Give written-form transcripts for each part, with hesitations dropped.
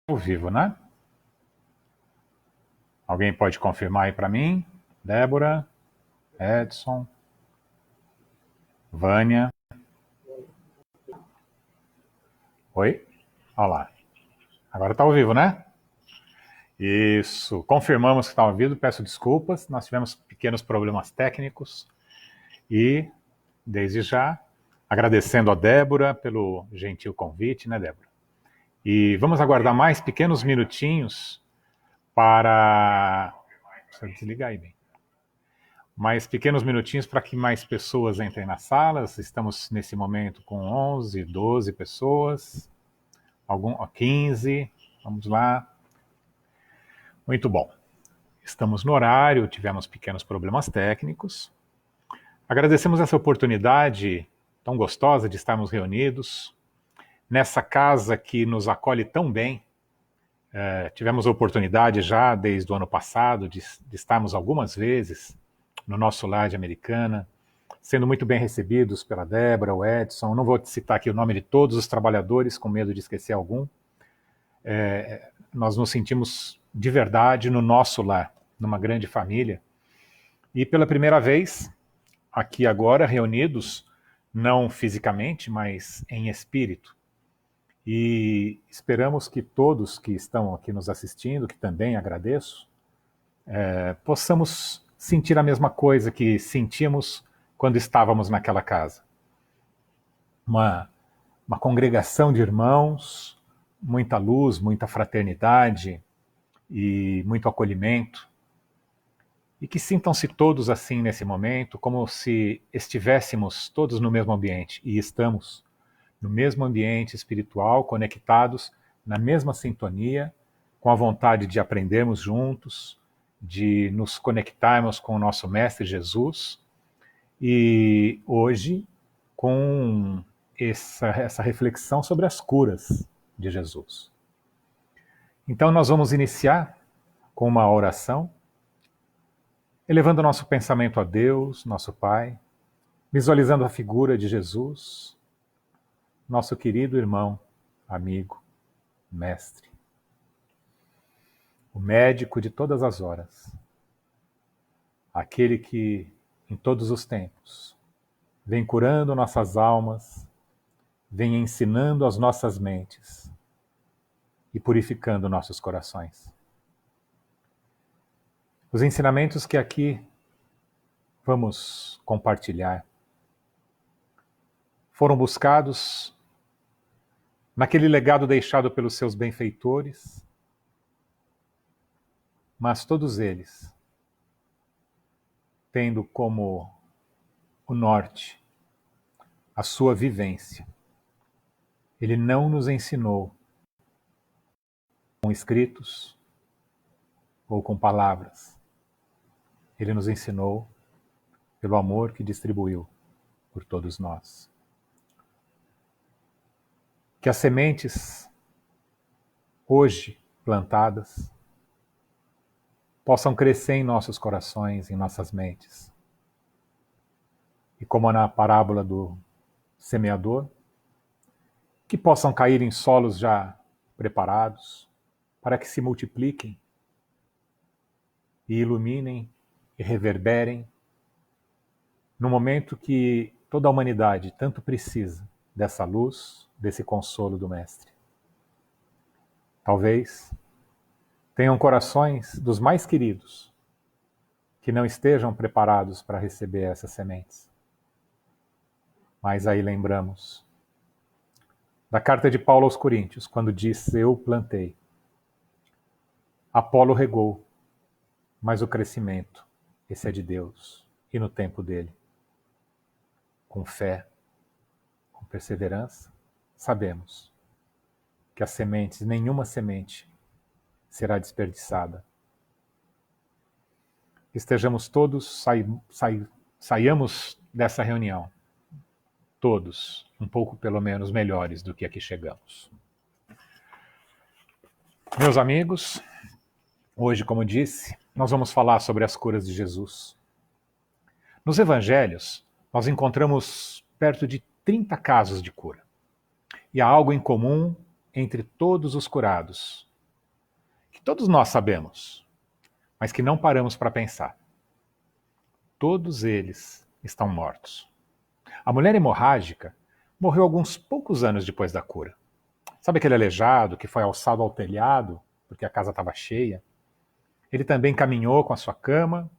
Ao vivo, né? Alguém pode confirmar aí para mim? Débora, Edson, Vânia. Oi? Olha lá. Agora está ao vivo, né? Isso. Confirmamos que está ao vivo. Peço desculpas. Nós tivemos pequenos problemas técnicos. E, desde já, agradecendo a Débora pelo gentil convite, né, Débora? E vamos aguardar mais pequenos minutinhos para... Precisa desligar aí, bem. Mais pequenos minutinhos para que mais pessoas entrem nas salas. Estamos nesse momento com 11, 12 pessoas, 15, vamos lá. Muito bom. Estamos no horário, tivemos pequenos problemas técnicos. Agradecemos essa oportunidade tão gostosa de estarmos reunidos nessa casa que nos acolhe tão bem. Tivemos a oportunidade já desde o ano passado de estarmos algumas vezes no nosso lar de Americana, sendo muito bem recebidos pela Débora, o Edson. Não vou citar aqui o nome de todos os trabalhadores, com medo de esquecer algum. Nós nos sentimos de verdade no nosso lar, numa grande família. E pela primeira vez, aqui agora, reunidos, não fisicamente, mas em espírito. E esperamos que todos que estão aqui nos assistindo, que também agradeço, possamos sentir a mesma coisa que sentimos quando estávamos naquela casa. Uma congregação de irmãos, muita luz, muita fraternidade e muito acolhimento. E que sintam-se todos assim nesse momento, como se estivéssemos todos no mesmo ambiente. E estamos no mesmo ambiente espiritual, conectados na mesma sintonia, com a vontade de aprendermos juntos, de nos conectarmos com o nosso Mestre Jesus, e hoje com essa reflexão sobre as curas de Jesus. Então nós vamos iniciar com uma oração, elevando nosso pensamento a Deus, nosso Pai, visualizando a figura de Jesus, nosso querido irmão, amigo, mestre, o médico de todas as horas, aquele que, em todos os tempos, vem curando nossas almas, vem ensinando as nossas mentes e purificando nossos corações. Os ensinamentos que aqui vamos compartilhar foram buscados naquele legado deixado pelos seus benfeitores, mas todos eles tendo como o norte a sua vivência. Ele não nos ensinou com escritos ou com palavras. Ele nos ensinou pelo amor que distribuiu por todos nós. Que as sementes hoje plantadas possam crescer em nossos corações, em nossas mentes. E como na parábola do semeador, que possam cair em solos já preparados, para que se multipliquem e iluminem e reverberem no momento que toda a humanidade tanto precisa dessa luz, desse consolo do Mestre. Talvez tenham corações dos mais queridos que não estejam preparados para receber essas sementes. Mas aí lembramos da carta de Paulo aos Coríntios, quando diz: eu plantei, Apolo regou, mas o crescimento, esse é de Deus e no tempo dele. Com fé, com perseverança, sabemos que as sementes, nenhuma semente será desperdiçada. Estejamos todos, saiamos dessa reunião, todos, um pouco pelo menos melhores do que aqui chegamos. Meus amigos, hoje, como disse, nós vamos falar sobre as curas de Jesus. Nos evangelhos, nós encontramos perto de 30 casos de cura. E há algo em comum entre todos os curados, que todos nós sabemos, mas que não paramos para pensar. Todos eles estão mortos. A mulher hemorrágica morreu alguns poucos anos depois da cura. Sabe aquele aleijado que foi alçado ao telhado porque a casa estava cheia? Ele também caminhou com a sua cama,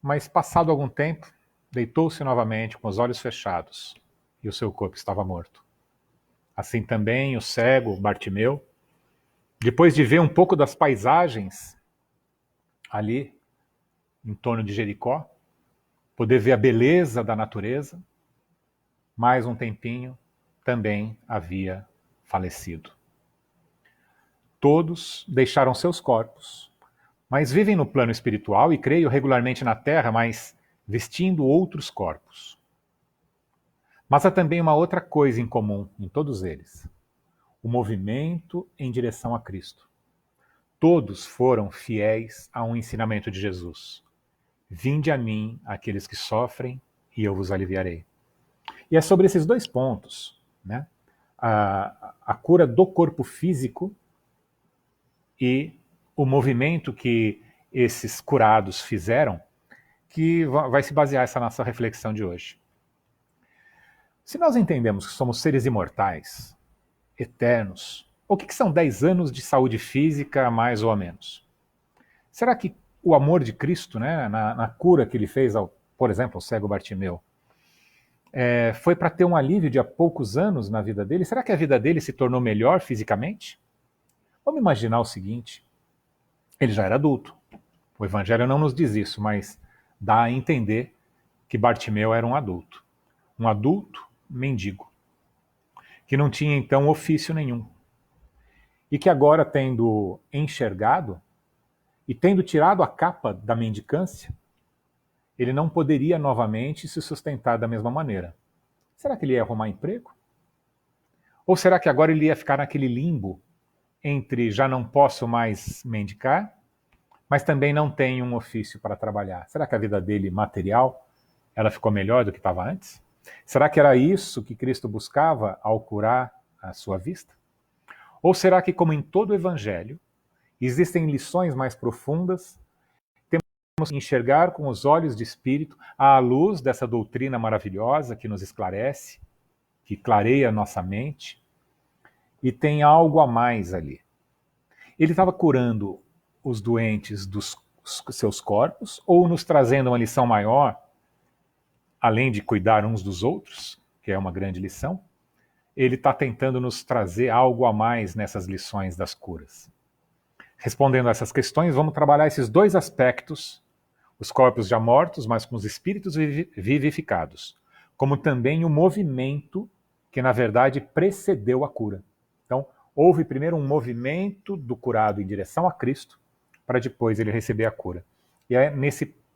mas passado algum tempo, deitou-se novamente com os olhos fechados e o seu corpo estava morto. Assim também o cego Bartimeu, depois de ver um pouco das paisagens ali em torno de Jericó, poder ver a beleza da natureza, mais um tempinho também havia falecido. Todos deixaram seus corpos, mas vivem no plano espiritual e creio regularmente na Terra, mas vestindo outros corpos. Mas há também uma outra coisa em comum em todos eles: o movimento em direção a Cristo. Todos foram fiéis a um ensinamento de Jesus. Vinde a mim, aqueles que sofrem, e eu vos aliviarei. E é sobre esses dois pontos, né? A cura do corpo físico e o movimento que esses curados fizeram, que vai se basear essa nossa reflexão de hoje. Se nós entendemos que somos seres imortais, eternos, o que são 10 anos de saúde física, mais ou menos? Será que o amor de Cristo, né, na cura que ele fez, por exemplo, ao cego Bartimeu, foi para ter um alívio de há poucos anos na vida dele? Será que a vida dele se tornou melhor fisicamente? Vamos imaginar o seguinte: ele já era adulto. O Evangelho não nos diz isso, mas dá a entender que Bartimeu era um adulto mendigo, que não tinha então ofício nenhum, e que agora, tendo enxergado e tendo tirado a capa da mendicância, ele não poderia novamente se sustentar da mesma maneira. Será que ele ia arrumar emprego? Ou será que agora ele ia ficar naquele limbo entre já não posso mais mendicar, mas também não tenho um ofício para trabalhar? Será que a vida dele material ela ficou melhor do que estava antes? Será que era isso que Cristo buscava ao curar a sua vista? Ou será que, como em todo o Evangelho, existem lições mais profundas? Temos que enxergar com os olhos de espírito à luz dessa doutrina maravilhosa que nos esclarece, que clareia a nossa mente, e tem algo a mais ali. Ele estava curando os doentes dos seus corpos ou nos trazendo uma lição maior, além de cuidar uns dos outros, que é uma grande lição? Ele está tentando nos trazer algo a mais nessas lições das curas. Respondendo a essas questões, vamos trabalhar esses dois aspectos: os corpos já mortos, mas com os espíritos vivificados, como também o movimento que, na verdade, precedeu a cura. Então, houve primeiro um movimento do curado em direção a Cristo, para depois ele receber a cura. E é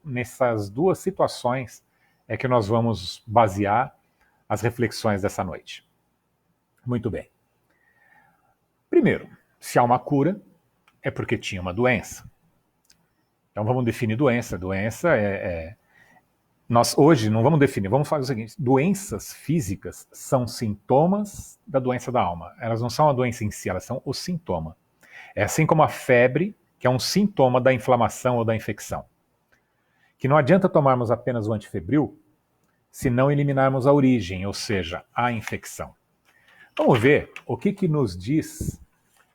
nessas duas situações é que nós vamos basear as reflexões dessa noite. Muito bem. Primeiro, se há uma cura, é porque tinha uma doença. Então vamos definir doença. Doença nós hoje não vamos definir, vamos fazer o seguinte: doenças físicas são sintomas da doença da alma. Elas não são a doença em si, elas são o sintoma. É assim como a febre, que é um sintoma da inflamação ou da infecção. Que não adianta tomarmos apenas o antifebril se não eliminarmos a origem, ou seja, a infecção. Vamos ver o que nos diz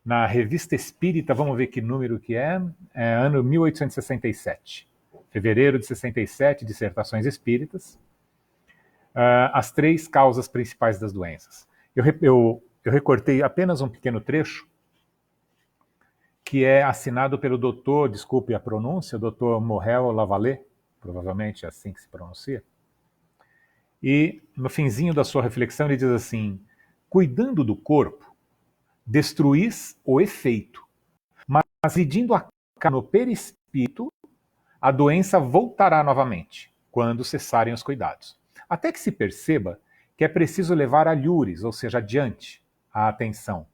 na Revista Espírita, vamos ver que número que é ano 1867. Fevereiro de 67, Dissertações Espíritas, as 3 causas principais das doenças. Eu recortei apenas um pequeno trecho, que é assinado pelo doutor, desculpe a pronúncia, doutor Morel Lavallee, provavelmente é assim que se pronuncia, e no finzinho da sua reflexão ele diz assim: cuidando do corpo, destruís o efeito, mas residindo a no perispírito, a doença voltará novamente, quando cessarem os cuidados. Até que se perceba que é preciso levar alhures, ou seja, adiante, a atenção,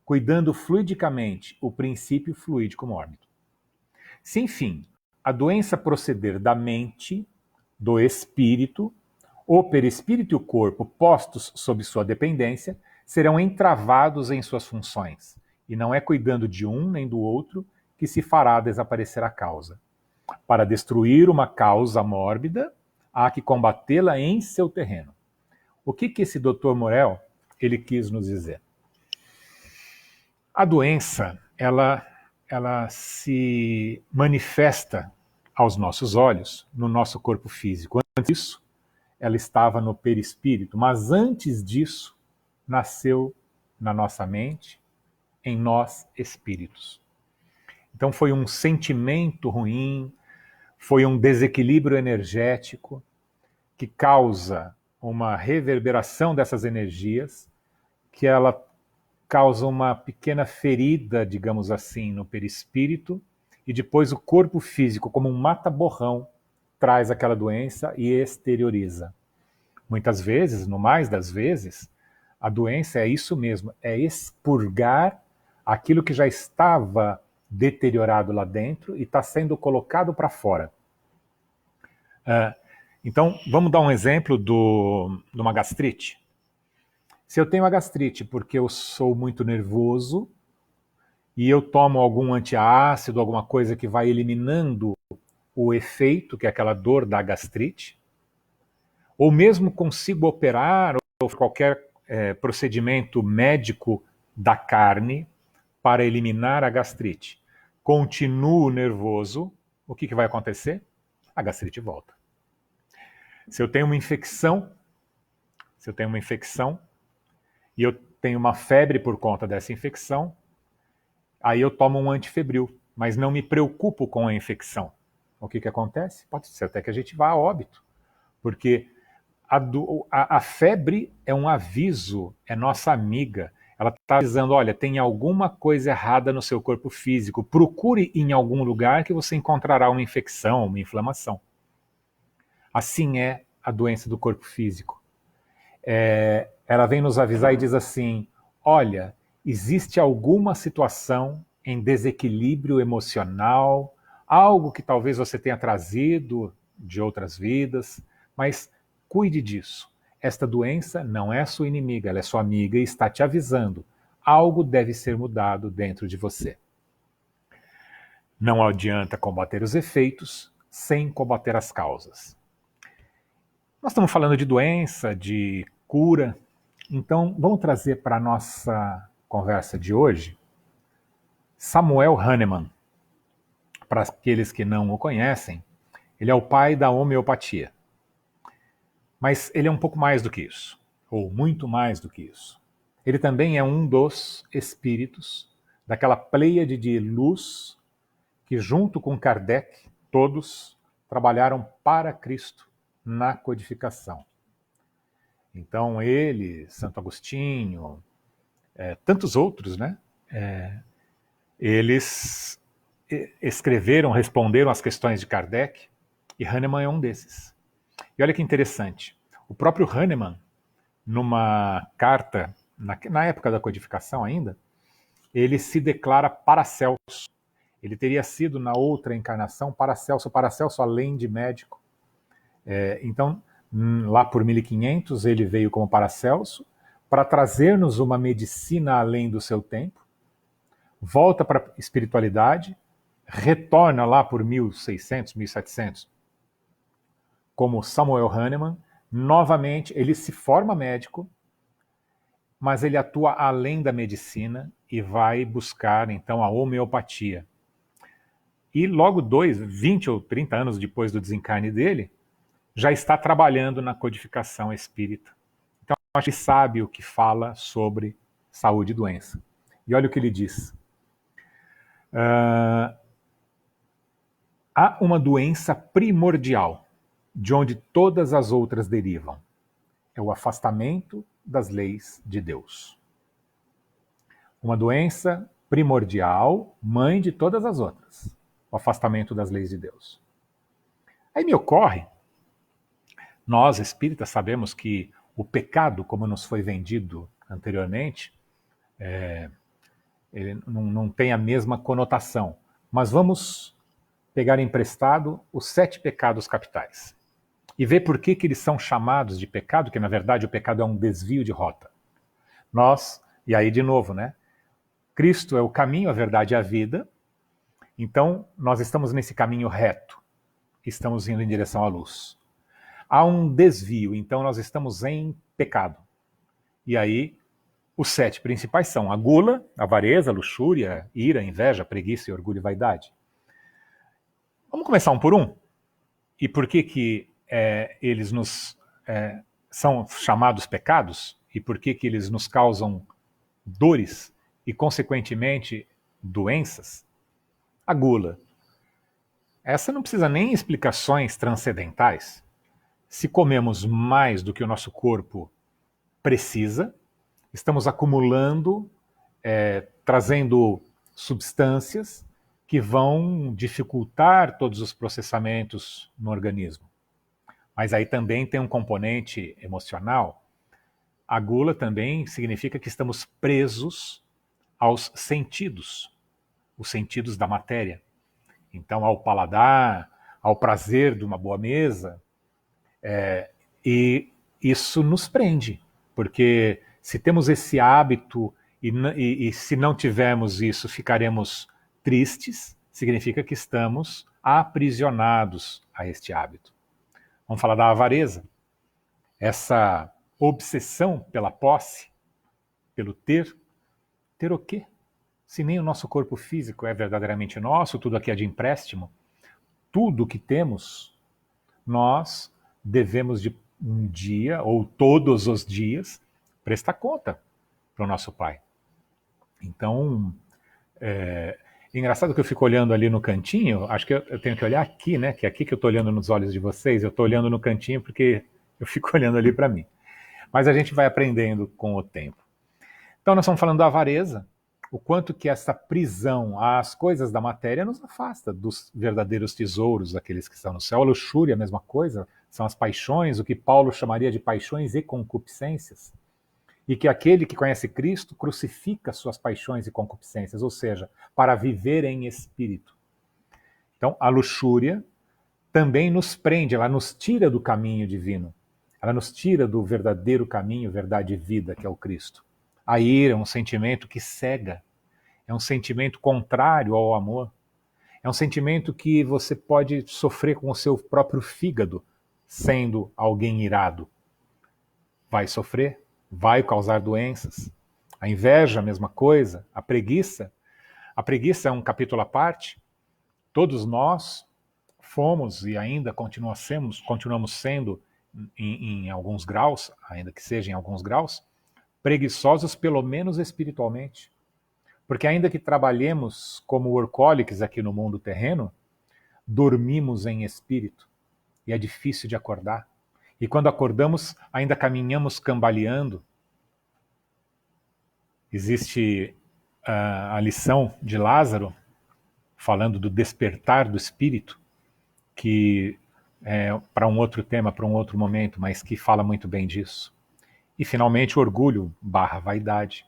cuidando fluidicamente o princípio fluídico mórbido. Se, enfim, a doença proceder da mente, do espírito, o perispírito e o corpo, postos sob sua dependência, serão entravados em suas funções E não é cuidando de um nem do outro que se fará desaparecer a causa. Para destruir uma causa mórbida, há que combatê-la em seu terreno. O que esse Dr. Morel ele quis nos dizer? A doença, ela se manifesta aos nossos olhos no nosso corpo físico. Antes disso, ela estava no perispírito, mas antes disso, nasceu na nossa mente, em nós espíritos. Então foi um sentimento ruim, foi um desequilíbrio energético que causa uma reverberação dessas energias, que ela causa uma pequena ferida, digamos assim, no perispírito, e depois o corpo físico, como um mata-borrão, traz aquela doença e exterioriza. Muitas vezes, no mais das vezes, a doença é isso mesmo, é expurgar aquilo que já estava deteriorado lá dentro e está sendo colocado para fora. Então, vamos dar um exemplo de uma gastrite. Se eu tenho a gastrite porque eu sou muito nervoso e eu tomo algum antiácido, alguma coisa que vai eliminando o efeito, que é aquela dor da gastrite, ou mesmo consigo operar ou qualquer procedimento médico da carne para eliminar a gastrite, continuo nervoso, o que vai acontecer? A gastrite volta. Se eu tenho uma infecção e eu tenho uma febre por conta dessa infecção, aí eu tomo um antifebril, mas não me preocupo com a infecção. O que acontece? Pode ser até que a gente vá a óbito, porque a febre é um aviso, é nossa amiga. Ela está dizendo, olha, tem alguma coisa errada no seu corpo físico, procure em algum lugar que você encontrará uma infecção, uma inflamação. Assim é a doença do corpo físico. Ela vem nos avisar e diz assim, olha, existe alguma situação em desequilíbrio emocional, algo que talvez você tenha trazido de outras vidas, mas cuide disso. Esta doença não é sua inimiga, ela é sua amiga e está te avisando. Algo deve ser mudado dentro de você. Não adianta combater os efeitos sem combater as causas. Nós estamos falando de doença, de cura, então vamos trazer para a nossa conversa de hoje Samuel Hahnemann. Para aqueles que não o conhecem, ele é o pai da homeopatia. Mas ele é um pouco mais do que isso, ou muito mais do que isso. Ele também é um dos espíritos daquela pleiade de luz que, junto com Kardec, todos trabalharam para Cristo na codificação. Então ele, Santo Agostinho, tantos outros, né? Eles escreveram, responderam às questões de Kardec, e Hahnemann é um desses. E olha que interessante, o próprio Hahnemann, numa carta, na época da codificação ainda, ele se declara Paracelso. Ele teria sido, na outra encarnação, Paracelso além de médico. Então, lá por 1500, ele veio como Paracelso para trazer-nos uma medicina além do seu tempo, volta para a espiritualidade, retorna lá por 1600, 1700, como Samuel Hahnemann. Novamente, ele se forma médico, mas ele atua além da medicina e vai buscar, então, a homeopatia. E logo 20 ou 30 anos depois do desencarne dele, já está trabalhando na codificação espírita. Então, a gente sabe o que fala sobre saúde e doença. E olha o que ele diz. Há uma doença primordial, de onde todas as outras derivam. É o afastamento das leis de Deus. Uma doença primordial, mãe de todas as outras. O afastamento das leis de Deus. Aí me ocorre, nós espíritas sabemos que o pecado, como nos foi vendido anteriormente, ele não tem a mesma conotação. Mas vamos pegar emprestado os 7 pecados capitais e ver por que eles são chamados de pecado, que na verdade o pecado é um desvio de rota. E aí de novo, né? Cristo é o caminho, a verdade e a vida. Então, nós estamos nesse caminho reto. Estamos indo em direção à luz. Há um desvio, então nós estamos em pecado. E aí, os 7 principais são a gula, a avareza, a luxúria, ira, inveja, preguiça, orgulho e vaidade. Vamos começar um por um? E por que eles nos são chamados pecados? E por que eles nos causam dores e, consequentemente, doenças? A gula. Essa não precisa nem explicações transcendentais. Se comemos mais do que o nosso corpo precisa, estamos acumulando, trazendo substâncias que vão dificultar todos os processamentos no organismo. Mas aí também tem um componente emocional. A gula também significa que estamos presos aos sentidos, os sentidos da matéria. Então, ao paladar, ao prazer de uma boa mesa, e isso nos prende, porque se temos esse hábito e se não tivermos isso, ficaremos tristes, significa que estamos aprisionados a este hábito. Vamos falar da avareza. Essa obsessão pela posse, pelo ter. Ter o quê? Se nem o nosso corpo físico é verdadeiramente nosso, tudo aqui é de empréstimo. Tudo que temos, nós devemos de um dia, ou todos os dias, prestar conta para o nosso Pai. Então, engraçado que eu fico olhando ali no cantinho, acho que eu tenho que olhar aqui, né? Que é aqui que eu estou olhando nos olhos de vocês, eu estou olhando no cantinho porque eu fico olhando ali para mim. Mas a gente vai aprendendo com o tempo. Então nós estamos falando da avareza, o quanto que essa prisão às coisas da matéria nos afasta dos verdadeiros tesouros, aqueles que estão no céu. A luxúria, a mesma coisa, são as paixões, o que Paulo chamaria de paixões e concupiscências. E que aquele que conhece Cristo crucifica suas paixões e concupiscências, ou seja, para viver em espírito. Então, a luxúria também nos prende, ela nos tira do caminho divino. Ela nos tira do verdadeiro caminho, verdade e vida, que é o Cristo. A ira é um sentimento que cega, é um sentimento contrário ao amor, é um sentimento que você pode sofrer com o seu próprio fígado, sendo alguém irado. Vai sofrer, vai causar doenças. A inveja, a mesma coisa. A preguiça é um capítulo à parte. Todos nós fomos e ainda continuamos sendo, em alguns graus, ainda que seja em alguns graus, preguiçosos, pelo menos espiritualmente. Porque ainda que trabalhemos como workaholics aqui no mundo terreno, dormimos em espírito e é difícil de acordar. E quando acordamos, ainda caminhamos cambaleando. Existe a lição de Lázaro, falando do despertar do espírito, que é para um outro tema, para um outro momento, mas que fala muito bem disso. E finalmente o orgulho / vaidade.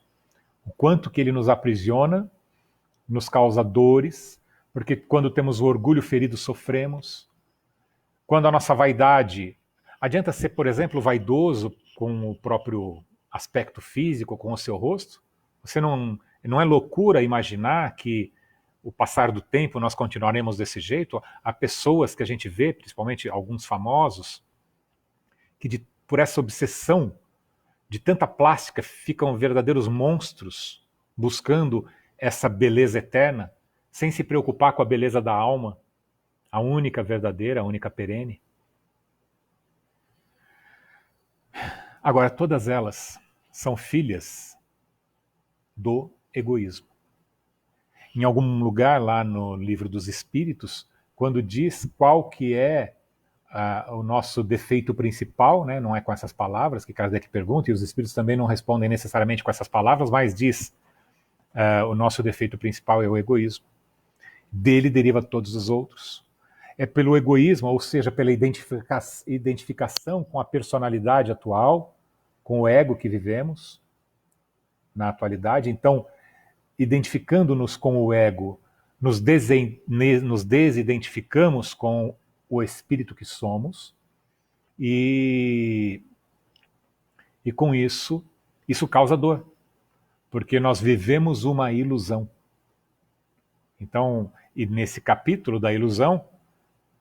O quanto que ele nos aprisiona, nos causa dores, porque quando temos o orgulho ferido sofremos. Quando a nossa vaidade, adianta ser, por exemplo, vaidoso com o próprio aspecto físico, com o seu rosto? Você não é loucura imaginar que o passar do tempo nós continuaremos desse jeito? Há pessoas que a gente vê, principalmente alguns famosos, que por essa obsessão de tanta plástica ficam verdadeiros monstros buscando essa beleza eterna, sem se preocupar com a beleza da alma, a única verdadeira, a única perene. Agora, todas elas são filhas do egoísmo. Em algum lugar lá no Livro dos Espíritos, quando diz qual que é o nosso defeito principal, né? Não é com essas palavras que Kardec pergunta, e os Espíritos também não respondem necessariamente com essas palavras, mas diz o nosso defeito principal é o egoísmo. Dele deriva todos os outros. É pelo egoísmo, ou seja, pela identificação com a personalidade atual, com o ego que vivemos na atualidade. Então, identificando-nos com o ego, nos desidentificamos com o espírito que somos, e com isso causa dor. porque nós vivemos uma ilusão. Então, e nesse capítulo da ilusão,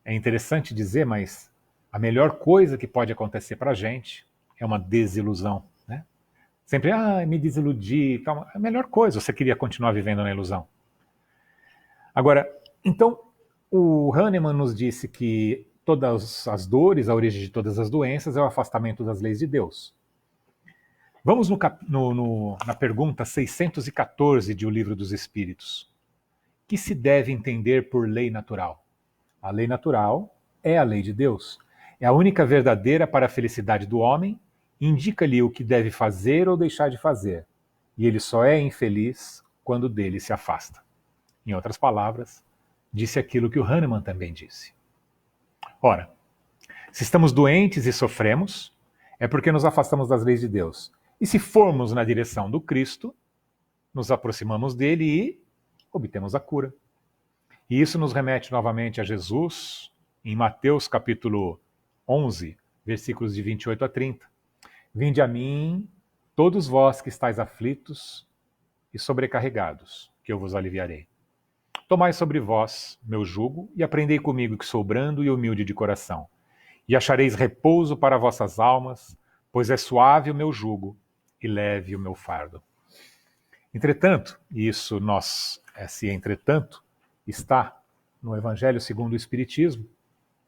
é interessante dizer, mas a melhor coisa que pode acontecer para a gente é uma desilusão, né? Sempre, me desiludi, tal. A melhor coisa, você queria continuar vivendo na ilusão. Agora, então, o Hahnemann nos disse que todas as dores, a origem de todas as doenças é o afastamento das leis de Deus. Vamos na pergunta 614 de O Livro dos Espíritos. Que se deve entender por lei natural? A lei natural é a lei de Deus. É a única verdadeira para a felicidade do homem, indica-lhe o que deve fazer ou deixar de fazer, e ele só é infeliz quando dele se afasta. Em outras palavras, disse aquilo que o Hahnemann também disse. Ora, se estamos doentes e sofremos, é porque nos afastamos das leis de Deus. E se formos na direção do Cristo, nos aproximamos dele e obtemos a cura. E isso nos remete novamente a Jesus, em Mateus capítulo 11, versículos de 28 a 30. Vinde a mim, todos vós que estáis aflitos e sobrecarregados, que eu vos aliviarei. Tomai sobre vós meu jugo e aprendei comigo, que sou brando e humilde de coração. E achareis repouso para vossas almas, pois é suave o meu jugo e leve o meu fardo. Entretanto, esse entretanto está no Evangelho segundo o Espiritismo,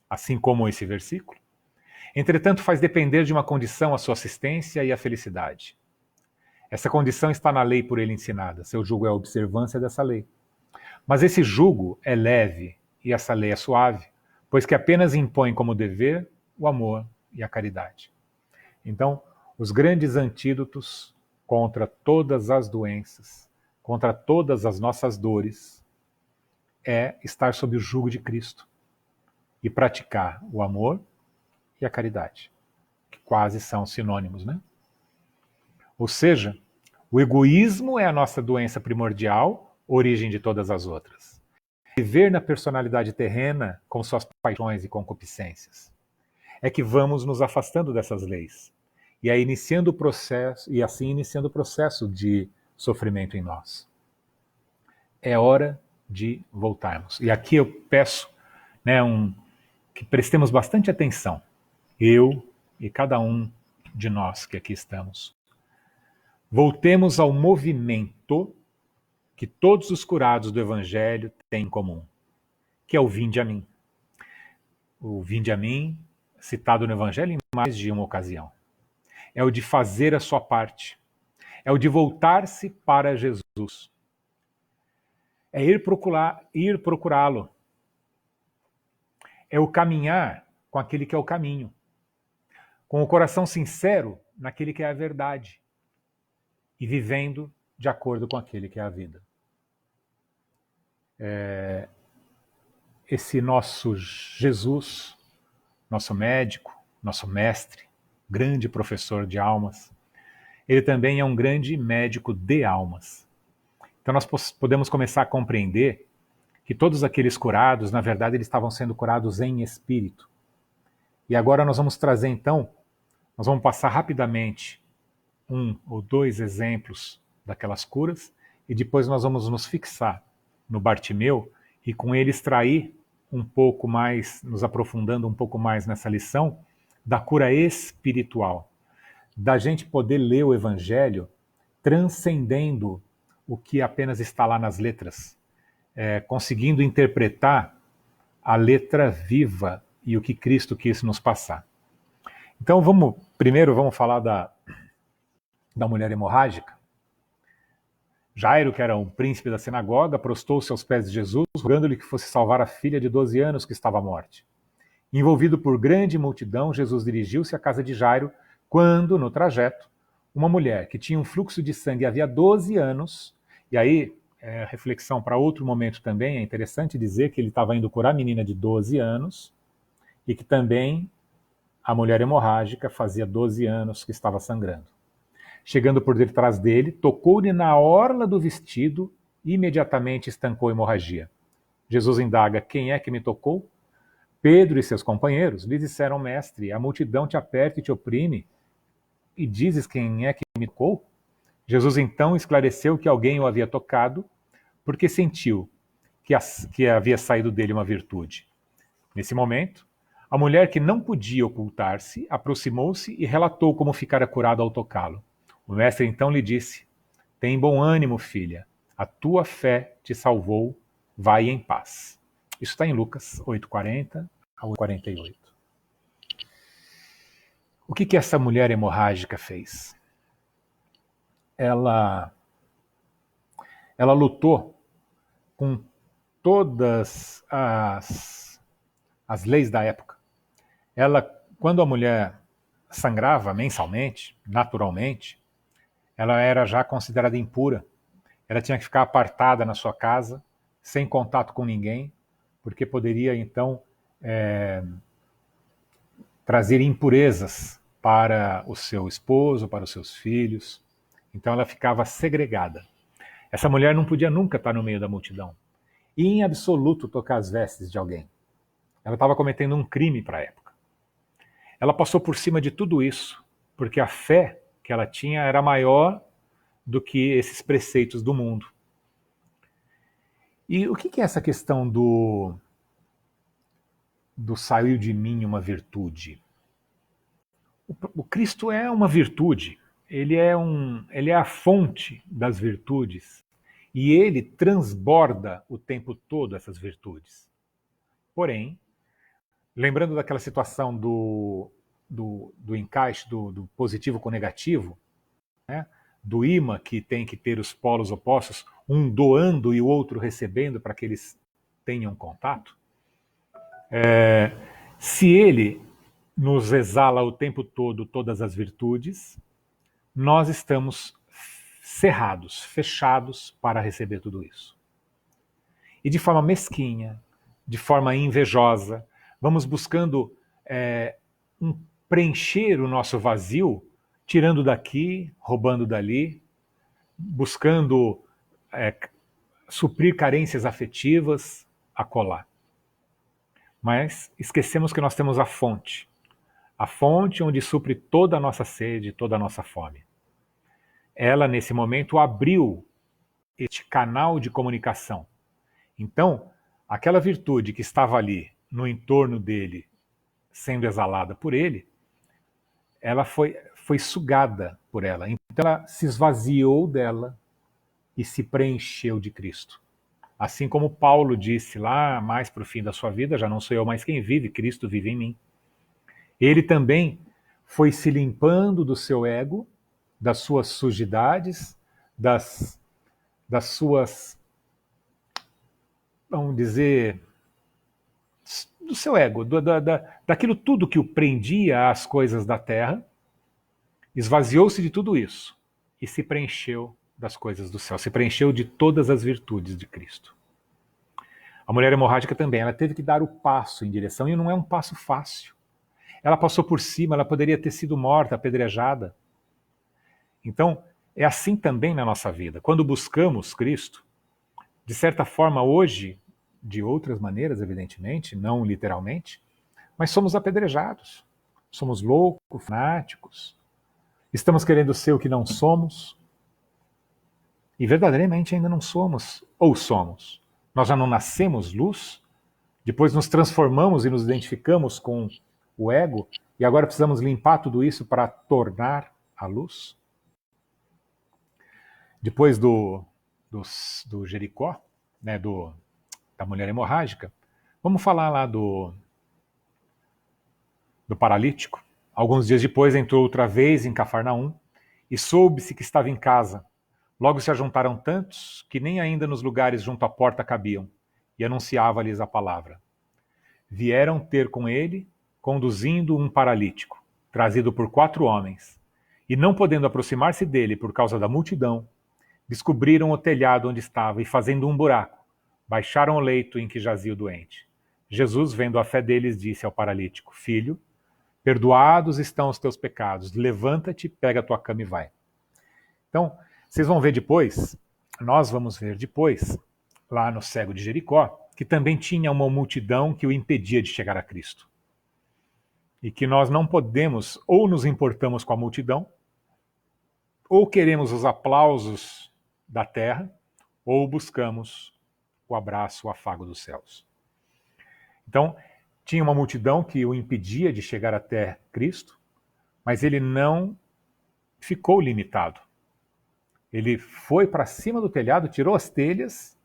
assim como esse versículo. Entretanto, faz depender de uma condição a sua assistência e a felicidade. Essa condição está na lei por ele ensinada. Seu jugo é a observância dessa lei. Mas esse jugo é leve e essa lei é suave, pois que apenas impõe como dever o amor e a caridade. Então, os grandes antídotos contra todas as doenças, contra todas as nossas dores, é estar sob o jugo de Cristo e praticar o amor e a caridade, que quase são sinônimos, né? Ou seja, o egoísmo é a nossa doença primordial, origem de todas as outras. Viver na personalidade terrena com suas paixões e concupiscências. É que vamos nos afastando dessas leis. E aí iniciando o processo, e assim iniciando o processo de sofrimento em nós. É hora de voltarmos. E aqui eu peço, né, que prestemos bastante atenção. Eu e cada um de nós que aqui estamos. Voltemos ao movimento que todos os curados do Evangelho têm em comum, que é o vinde a mim. O vinde a mim, citado no Evangelho em mais de uma ocasião. É o de fazer a sua parte. É o de voltar-se para Jesus. É ir procurá-lo. É o caminhar com aquele que é o caminho. Com o coração sincero naquele que é a verdade. E vivendo de acordo com aquele que é a vida. Esse nosso Jesus, nosso médico, nosso mestre, grande professor de almas, ele também é um grande médico de almas. Então nós podemos começar a compreender que todos aqueles curados, na verdade, eles estavam sendo curados em espírito. E agora nós vamos trazer, então, nós vamos passar rapidamente 1 ou 2 exemplos daquelas curas, e depois nós vamos nos fixar no Bartimeu e com ele extrair um pouco mais, nos aprofundando um pouco mais nessa lição, da cura espiritual. Da gente poder ler o Evangelho transcendendo o que apenas está lá nas letras, conseguindo interpretar a letra viva e o que Cristo quis nos passar. Então primeiro vamos falar da mulher hemorrágica. Jairo, que era um príncipe da sinagoga, prostou-se aos pés de Jesus, rogando-lhe que fosse salvar a filha de 12 anos que estava à morte. Envolvido por grande multidão, Jesus dirigiu-se à casa de Jairo, quando, no trajeto, uma mulher que tinha um fluxo de sangue havia 12 anos, e aí, reflexão para outro momento também, é interessante dizer que ele estava indo curar a menina de 12 anos, e que também a mulher hemorrágica fazia 12 anos que estava sangrando. Chegando por detrás dele, tocou-lhe na orla do vestido e imediatamente estancou a hemorragia. Jesus indaga: quem é que me tocou? Pedro e seus companheiros lhe disseram: mestre, a multidão te aperta e te oprime, e dizes quem é que me tocou? Jesus então esclareceu que alguém o havia tocado, porque sentiu que havia saído dele uma virtude. Nesse momento, a mulher, que não podia ocultar-se, aproximou-se e relatou como ficara curada ao tocá-lo. O mestre então lhe disse: tem bom ânimo, filha, a tua fé te salvou, vai em paz. Isso está em Lucas 8:40 a 48. O que essa mulher hemorrágica fez? Ela lutou com todas as leis da época. Quando a mulher sangrava mensalmente, naturalmente, ela era já considerada impura. Ela tinha que ficar apartada na sua casa, sem contato com ninguém, porque poderia então trazer impurezas para o seu esposo, para os seus filhos. Então ela ficava segregada. Essa mulher não podia nunca estar no meio da multidão e em absoluto tocar as vestes de alguém. Ela estava cometendo um crime para a época. Ela passou por cima de tudo isso, porque a fé que ela tinha era maior do que esses preceitos do mundo. E o que é essa questão do saiu de mim uma virtude? O Cristo é uma virtude, ele é a fonte das virtudes e ele transborda o tempo todo essas virtudes. Porém, lembrando daquela situação do encaixe do positivo com o negativo, né? Do ímã que tem que ter os polos opostos, um doando e o outro recebendo para que eles tenham contato, se ele nos exala o tempo todo todas as virtudes, nós estamos cerrados, fechados para receber tudo isso. E de forma mesquinha, de forma invejosa, vamos buscando preencher o nosso vazio, tirando daqui, roubando dali, buscando suprir carências afetivas, acolá. Mas esquecemos que nós temos a fonte onde supre toda a nossa sede, toda a nossa fome. Ela, nesse momento, abriu este canal de comunicação. Então, aquela virtude que estava ali, no entorno dele, sendo exalada por ele, ela foi sugada por ela. Então, ela se esvaziou dela e se preencheu de Cristo. Assim como Paulo disse lá mais para o fim da sua vida: já não sou eu mais quem vive, Cristo vive em mim. Ele também foi se limpando do seu ego, das suas sujidades, das suas, vamos dizer, do seu ego, daquilo tudo que o prendia às coisas da terra, esvaziou-se de tudo isso e se preencheu das coisas do céu, se preencheu de todas as virtudes de Cristo. A mulher hemorrágica também, ela teve que dar o passo em direção, e não é um passo fácil. Ela passou por cima, ela poderia ter sido morta, apedrejada. Então, é assim também na nossa vida. Quando buscamos Cristo, de certa forma hoje, de outras maneiras, evidentemente, não literalmente, mas somos apedrejados. Somos loucos, fanáticos. Estamos querendo ser o que não somos. E verdadeiramente ainda não somos, ou somos. Nós já não nascemos luz, depois nos transformamos e nos identificamos com o ego, e agora precisamos limpar tudo isso para tornar a luz. Depois do Jericó, né, da mulher hemorrágica, vamos falar lá do paralítico. Alguns dias depois entrou outra vez em Cafarnaum e soube-se que estava em casa. Logo se ajuntaram tantos que nem ainda nos lugares junto à porta cabiam, e anunciava-lhes a palavra. Vieram ter com ele, conduzindo um paralítico, trazido por 4 homens, e não podendo aproximar-se dele por causa da multidão, descobriram o telhado onde estava e, fazendo um buraco, baixaram o leito em que jazia o doente. Jesus, vendo a fé deles, disse ao paralítico: Filho, perdoados estão os teus pecados, levanta-te, pega a tua cama e vai. Então, vocês vão ver depois, nós vamos ver depois, lá no cego de Jericó, que também tinha uma multidão que o impedia de chegar a Cristo. E que nós não podemos, ou nos importamos com a multidão, Ou queremos os aplausos da terra, ou buscamos o abraço, o afago dos céus. Então, tinha uma multidão que o impedia de chegar até Cristo, mas ele não ficou limitado. Ele foi para cima do telhado, tirou as telhas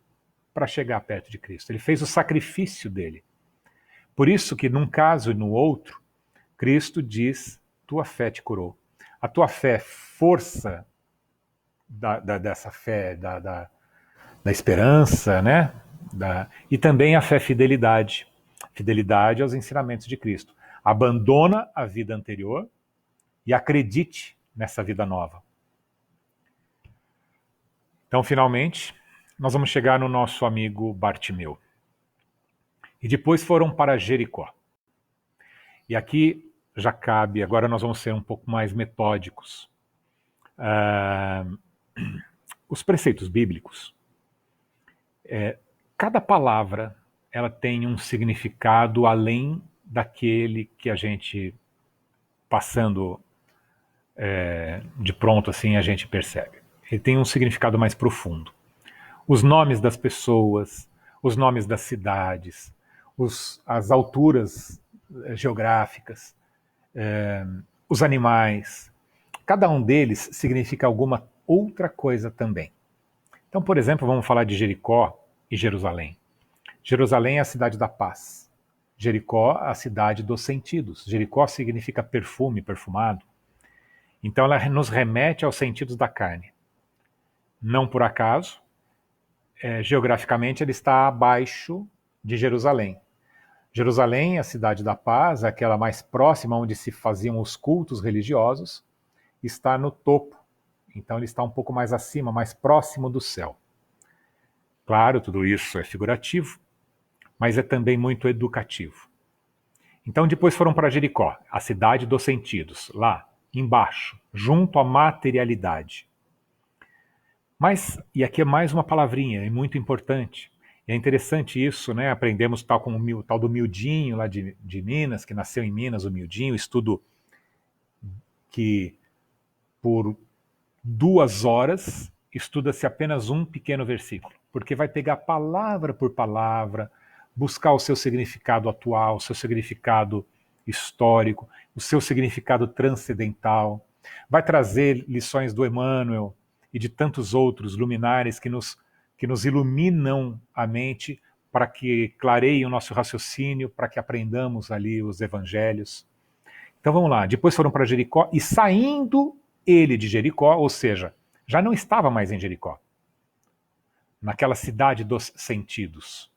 para chegar perto de Cristo. Ele fez o sacrifício dele. Por isso que num caso e no outro, Cristo diz, tua fé te curou. A tua fé, força dessa fé, da esperança, né? E também a fé, fidelidade. Fidelidade aos ensinamentos de Cristo. Abandona a vida anterior e acredite nessa vida nova. Então, finalmente, nós vamos chegar no nosso amigo Bartimeu. E depois foram para Jericó. E aqui já cabe, agora nós vamos ser um pouco mais metódicos. Os preceitos bíblicos, cada palavra ela tem um significado além daquele que a gente, passando de pronto assim, a gente percebe. Ele tem um significado mais profundo. Os nomes das pessoas, os nomes das cidades, as alturas geográficas, os animais, cada um deles significa alguma outra coisa também. Então, por exemplo, vamos falar de Jericó e Jerusalém. Jerusalém é a cidade da paz. Jericó, a cidade dos sentidos. Jericó significa perfume, perfumado. Então ela nos remete aos sentidos da carne. Não por acaso, geograficamente ele está abaixo de Jerusalém. Jerusalém, a cidade da paz, aquela mais próxima onde se faziam os cultos religiosos, está no topo. Então ele está um pouco mais acima, mais próximo do céu. Claro, tudo isso é figurativo, mas é também muito educativo. Então depois foram para Jericó, a cidade dos sentidos, lá embaixo, junto à materialidade. Mas, e aqui é mais uma palavrinha, é muito importante. E é interessante isso, né? Aprendemos tal do Mildinho, lá de Minas, que nasceu em Minas, o Mildinho, estudo que por 2 horas estuda-se apenas um pequeno versículo, porque vai pegar palavra por palavra, buscar o seu significado atual, o seu significado histórico, o seu significado transcendental, vai trazer lições do Emmanuel e de tantos outros luminares que nos iluminam a mente para que clareiem o nosso raciocínio, para que aprendamos ali os evangelhos. Então vamos lá, depois foram para Jericó e saindo ele de Jericó, ou seja, já não estava mais em Jericó, naquela cidade dos sentidos.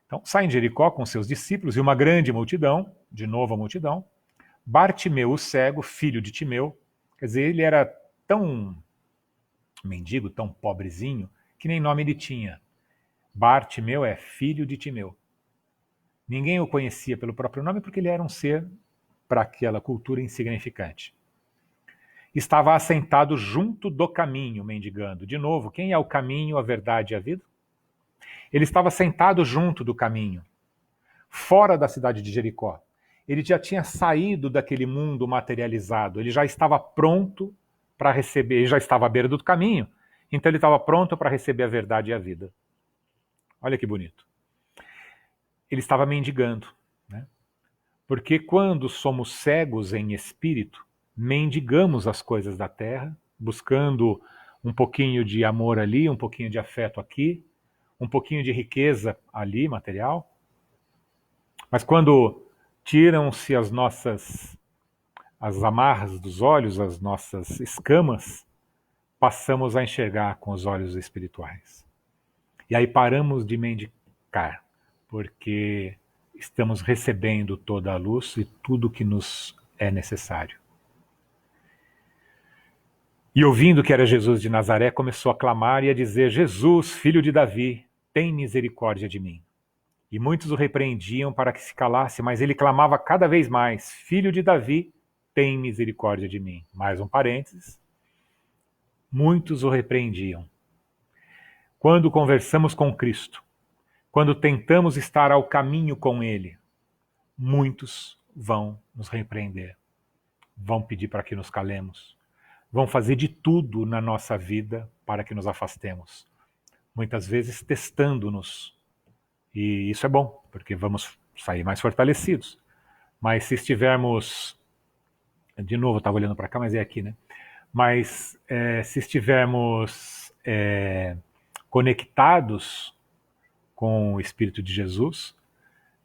Então saem de Jericó com seus discípulos e uma grande multidão, de novo a multidão, Bartimeu o cego, filho de Timeu, quer dizer, ele era tão mendigo, tão pobrezinho, que nem nome ele tinha. Bartimeu é filho de Timeu. Ninguém o conhecia pelo próprio nome porque ele era um ser, para aquela cultura, insignificante. Estava assentado junto do caminho, mendigando. De novo, quem é o caminho, a verdade e a vida? Ele estava sentado junto do caminho, fora da cidade de Jericó. Ele já tinha saído daquele mundo materializado, ele já estava pronto para receber, ele já estava à beira do caminho, então ele estava pronto para receber a verdade e a vida. Olha que bonito. Ele estava mendigando, né? Porque quando somos cegos em espírito, mendigamos as coisas da terra, buscando um pouquinho de amor ali, um pouquinho de afeto aqui, um pouquinho de riqueza ali, material. Mas quando tiram-se as amarras dos olhos, as nossas escamas, passamos a enxergar com os olhos espirituais. E aí paramos de mendigar, porque estamos recebendo toda a luz e tudo que nos é necessário. E ouvindo que era Jesus de Nazaré, começou a clamar e a dizer: Jesus, filho de Davi, tem misericórdia de mim. E muitos o repreendiam para que se calasse, mas ele clamava cada vez mais: Filho de Davi, tem misericórdia de mim. Mais um parênteses. Muitos o repreendiam. Quando conversamos com Cristo, quando tentamos estar ao caminho com Ele, muitos vão nos repreender, vão pedir para que nos calemos, vão fazer de tudo na nossa vida para que nos afastemos. Muitas vezes testando-nos. E isso é bom, porque vamos sair mais fortalecidos. Mas se estivermos... De novo, eu estava olhando para cá, mas é aqui, né? Mas se estivermos conectados com o Espírito de Jesus,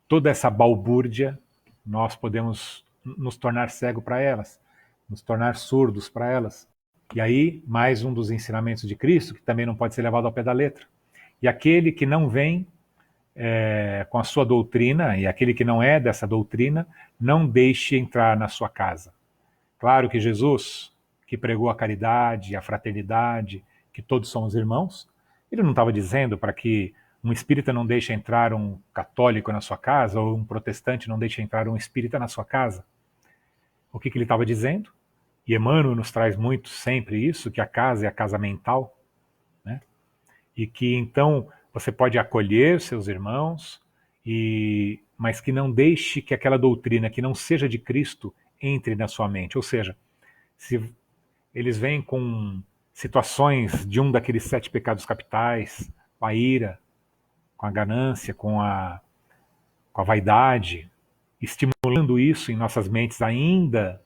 toda essa balbúrdia, nós podemos nos tornar cegos para elas, nos tornar surdos para elas. E aí, mais um dos ensinamentos de Cristo, que também não pode ser levado ao pé da letra. E aquele que não vem com a sua doutrina, e aquele que não é dessa doutrina, não deixe entrar na sua casa. Claro que Jesus, que pregou a caridade, a fraternidade, que todos somos irmãos, ele não estava dizendo para que um espírita não deixe entrar um católico na sua casa, ou um protestante não deixe entrar um espírita na sua casa. O que ele estava dizendo? E Emmanuel nos traz muito sempre isso, que a casa é a casa mental, né? E que então você pode acolher seus irmãos, mas que não deixe que aquela doutrina que não seja de Cristo entre na sua mente. Ou seja, se eles vêm com situações de um daqueles 7 pecados capitais, com a ira, com a ganância, com a vaidade, estimulando isso em nossas mentes ainda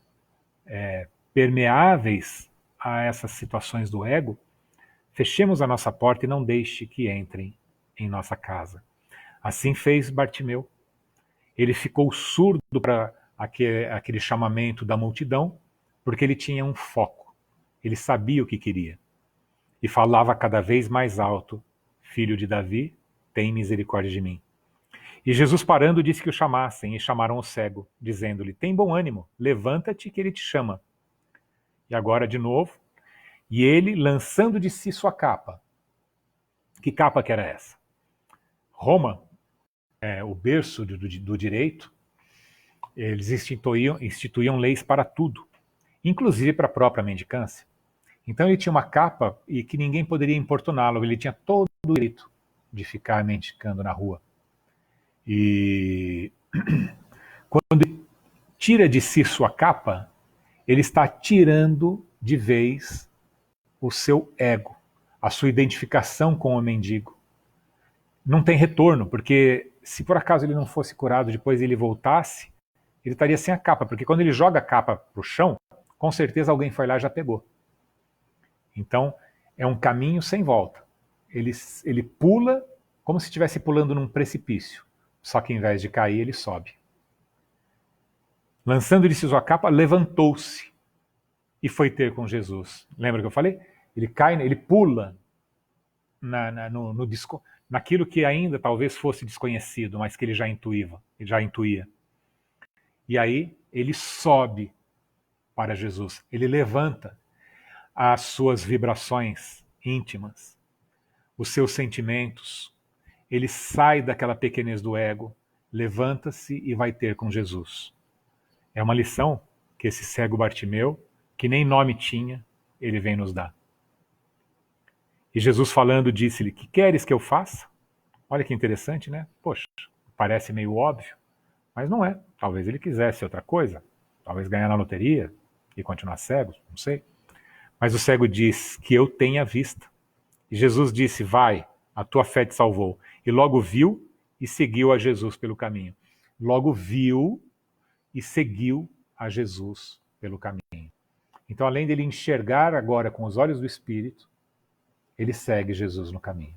permeáveis a essas situações do ego, fechemos a nossa porta e não deixe que entrem em nossa casa. Assim fez Bartimeu. Ele ficou surdo para aquele chamamento da multidão, porque ele tinha um foco. Ele sabia o que queria. E falava cada vez mais alto: Filho de Davi, tem misericórdia de mim. E Jesus, parando, disse que o chamassem, e chamaram o cego, dizendo-lhe: tem bom ânimo, levanta-te que ele te chama. E agora de novo, e ele, lançando de si sua capa. Que capa que era essa? Roma, o berço do direito, eles instituíam leis para tudo, inclusive para a própria mendicância. Então ele tinha uma capa e que ninguém poderia importuná-lo, ele tinha todo o direito de ficar mendicando na rua. E quando ele tira de si sua capa, ele está tirando de vez o seu ego, a sua identificação com o mendigo. Não tem retorno, porque se por acaso ele não fosse curado, depois ele voltasse, ele estaria sem a capa, porque quando ele joga a capa para o chão, com certeza alguém foi lá e já pegou. Então, é um caminho sem volta. Ele pula como se estivesse pulando num precipício, só que em vez de cair, ele sobe. Lançando de si sua capa, levantou-se e foi ter com Jesus. Lembra que eu falei? Ele cai, ele pula naquilo que ainda talvez fosse desconhecido, mas que ele já intuía. E aí ele sobe para Jesus, ele levanta as suas vibrações íntimas, os seus sentimentos, ele sai daquela pequenez do ego, levanta-se e vai ter com Jesus. É uma lição que esse cego Bartimeu, que nem nome tinha, ele vem nos dar. E Jesus falando disse-lhe: que queres que eu faça? Olha que interessante, né? Poxa, parece meio óbvio, mas não é. Talvez ele quisesse outra coisa, talvez ganhar na loteria e continuar cego, não sei. Mas o cego diz: que eu tenha vista. E Jesus disse: vai, a tua fé te salvou. E logo viu e seguiu a Jesus pelo caminho. Logo viu e seguiu a Jesus pelo caminho. Então, além dele enxergar agora com os olhos do Espírito, ele segue Jesus no caminho.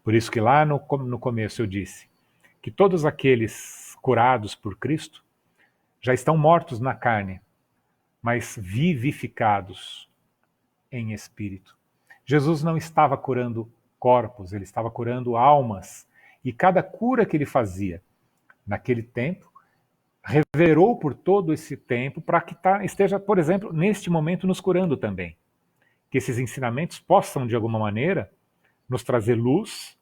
Por isso que lá no começo eu disse que todos aqueles curados por Cristo já estão mortos na carne, mas vivificados em espírito. Jesus não estava curando corpos, ele estava curando almas. E cada cura que ele fazia naquele tempo, reverberou por todo esse tempo para que esteja, por exemplo, neste momento nos curando também. Que esses ensinamentos possam, de alguma maneira, nos trazer luz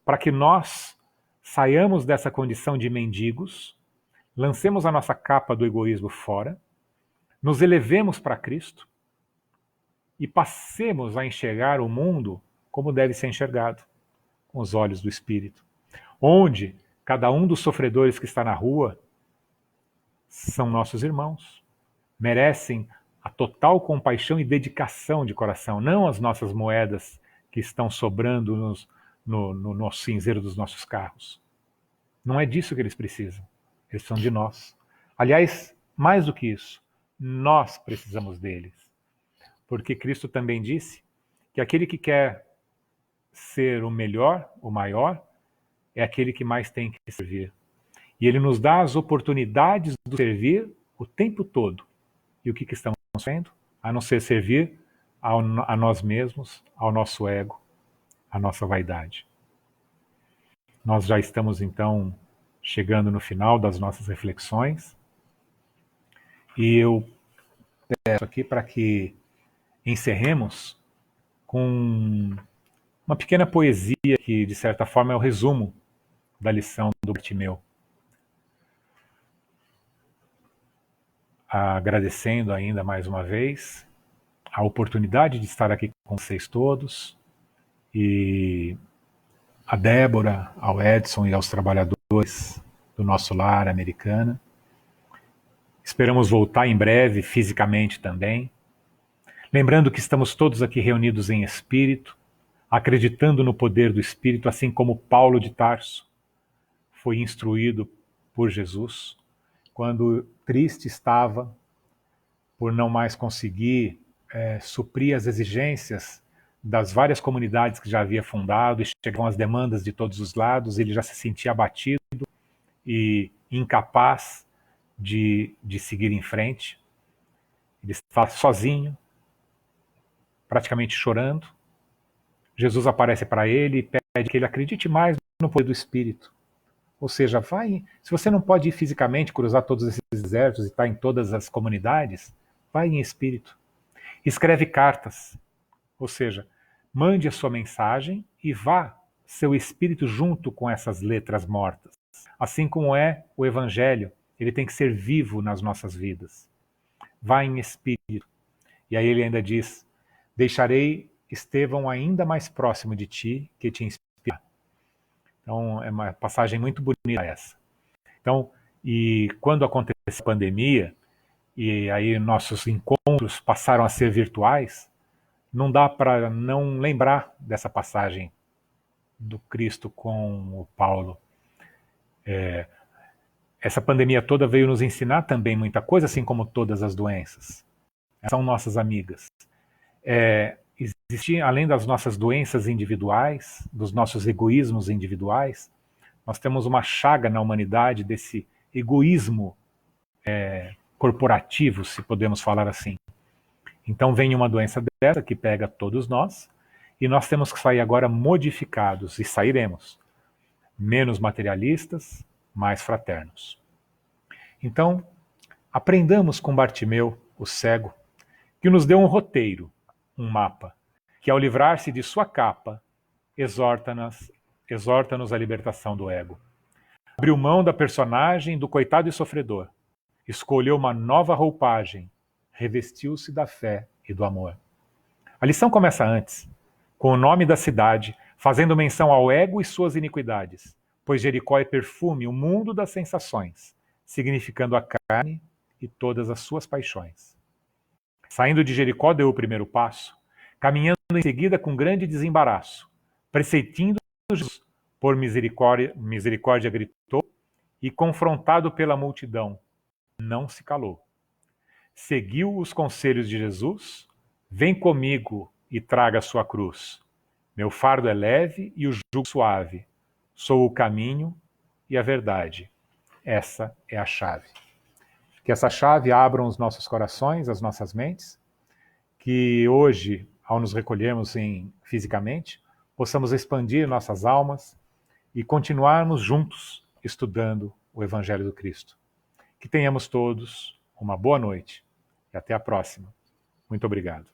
para que nós saiamos dessa condição de mendigos, lancemos a nossa capa do egoísmo fora, nos elevemos para Cristo e passemos a enxergar o mundo como deve ser enxergado, com os olhos do Espírito. Onde cada um dos sofredores que está na rua são nossos irmãos, merecem a total compaixão e dedicação de coração, não as nossas moedas que estão sobrando no cinzeiro dos nossos carros. Não é disso que eles precisam. Eles precisam de nós. Aliás, mais do que isso, nós precisamos deles. Porque Cristo também disse que aquele que quer ser o melhor, o maior, é aquele que mais tem que servir. E Ele nos dá as oportunidades de servir o tempo todo. E o que estamos fazendo? A não ser servir a nós mesmos, ao nosso ego, à nossa vaidade. Nós já estamos, então, chegando no final das nossas reflexões. E eu peço aqui para que encerremos com uma pequena poesia que, de certa forma, é o resumo da lição do Bartimeu. Agradecendo ainda mais uma vez a oportunidade de estar aqui com vocês todos, e a Débora, ao Edson e aos trabalhadores do nosso lar Americana. Esperamos voltar em breve, fisicamente também. Lembrando que estamos todos aqui reunidos em espírito, acreditando no poder do Espírito, assim como Paulo de Tarso foi instruído por Jesus, quando triste estava por não mais conseguir suprir as exigências das várias comunidades que já havia fundado, e chegavam as demandas de todos os lados, ele já se sentia abatido e incapaz de seguir em frente. Ele estava sozinho, praticamente chorando. Jesus aparece para ele e pede que ele acredite mais no poder do Espírito. Ou seja, vai. Se você não pode ir fisicamente, cruzar todos esses desertos e estar em todas as comunidades, vai em espírito. Escreve cartas. Ou seja, mande a sua mensagem e vá seu espírito junto com essas letras mortas. Assim como é o Evangelho, ele tem que ser vivo nas nossas vidas. Vá em espírito. E aí ele ainda diz: deixarei Estevão ainda mais próximo de ti, que te inspira. Então, é uma passagem muito bonita essa. Então, e quando aconteceu a pandemia, e aí nossos encontros passaram a ser virtuais, não dá para não lembrar dessa passagem do Cristo com o Paulo. Essa pandemia toda veio nos ensinar também muita coisa, assim como todas as doenças. São nossas amigas. Existir, além das nossas doenças individuais, dos nossos egoísmos individuais, nós temos uma chaga na humanidade desse egoísmo corporativo, se podemos falar assim. Então vem uma doença dessa que pega todos nós, e nós temos que sair agora modificados, e sairemos menos materialistas, mais fraternos. Então, aprendamos com Bartimeu, o cego, que nos deu um roteiro, um mapa, que ao livrar-se de sua capa, exorta-nos à libertação do ego. Abriu mão da personagem do coitado e sofredor, escolheu uma nova roupagem, revestiu-se da fé e do amor. A lição começa antes, com o nome da cidade, fazendo menção ao ego e suas iniquidades, pois Jericó é perfume, o mundo das sensações, significando a carne e todas as suas paixões. Saindo de Jericó, deu o primeiro passo, caminhando em seguida com grande desembaraço, preceitinho Jesus, por misericórdia gritou, e confrontado pela multidão, não se calou. Seguiu os conselhos de Jesus, vem comigo e traga a sua cruz. Meu fardo é leve e o jugo suave. Sou o caminho e a verdade. Essa é a chave. Que essa chave abra os nossos corações, as nossas mentes, que hoje, ao nos recolhermos fisicamente, possamos expandir nossas almas e continuarmos juntos estudando o Evangelho do Cristo. Que tenhamos todos uma boa noite e até a próxima. Muito obrigado.